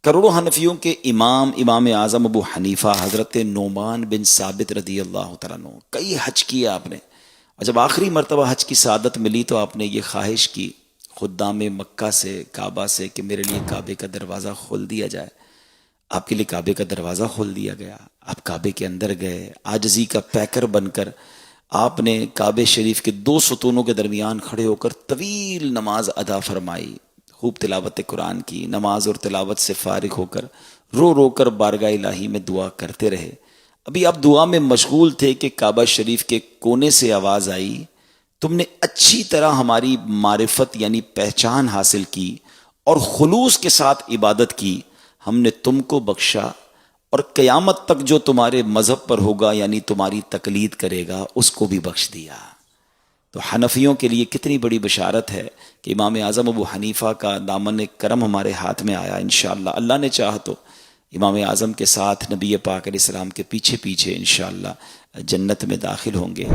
کروڑوں حنفیوں کے امام اعظم ابو حنیفہ حضرت نعمان بن ثابت رضی اللہ تعالیٰ عنہ، کئی حج کیا آپ نے، اور جب آخری مرتبہ حج کی سعادت ملی تو آپ نے یہ خواہش کی خدام مکہ سے، کعبہ سے، کہ میرے لیے کعبے کا دروازہ کھول دیا جائے۔ آپ کے لیے کعبے کا دروازہ کھول دیا گیا، آپ کعبے کے اندر گئے، عاجزی کا پیکر بن کر آپ نے کعبے شریف کے دو ستونوں کے درمیان کھڑے ہو کر طویل نماز ادا فرمائی، خوب تلاوت قرآن کی، نماز اور تلاوت سے فارغ ہو کر رو رو کر بارگاہ الہی میں دعا کرتے رہے۔ ابھی آپ دعا میں مشغول تھے کہ کعبہ شریف کے کونے سے آواز آئی، تم نے اچھی طرح ہماری معرفت یعنی پہچان حاصل کی اور خلوص کے ساتھ عبادت کی، ہم نے تم کو بخشا، اور قیامت تک جو تمہارے مذہب پر ہوگا یعنی تمہاری تقلید کرے گا اس کو بھی بخش دیا۔ تو حنفیوں کے لیے کتنی بڑی بشارت ہے کہ امام اعظم ابو حنیفہ کا دامن کرم ہمارے ہاتھ میں آیا۔ انشاءاللہ اللہ نے چاہا تو امام اعظم کے ساتھ نبی پاک علیہ السلام کے پیچھے پیچھے انشاءاللہ جنت میں داخل ہوں گے۔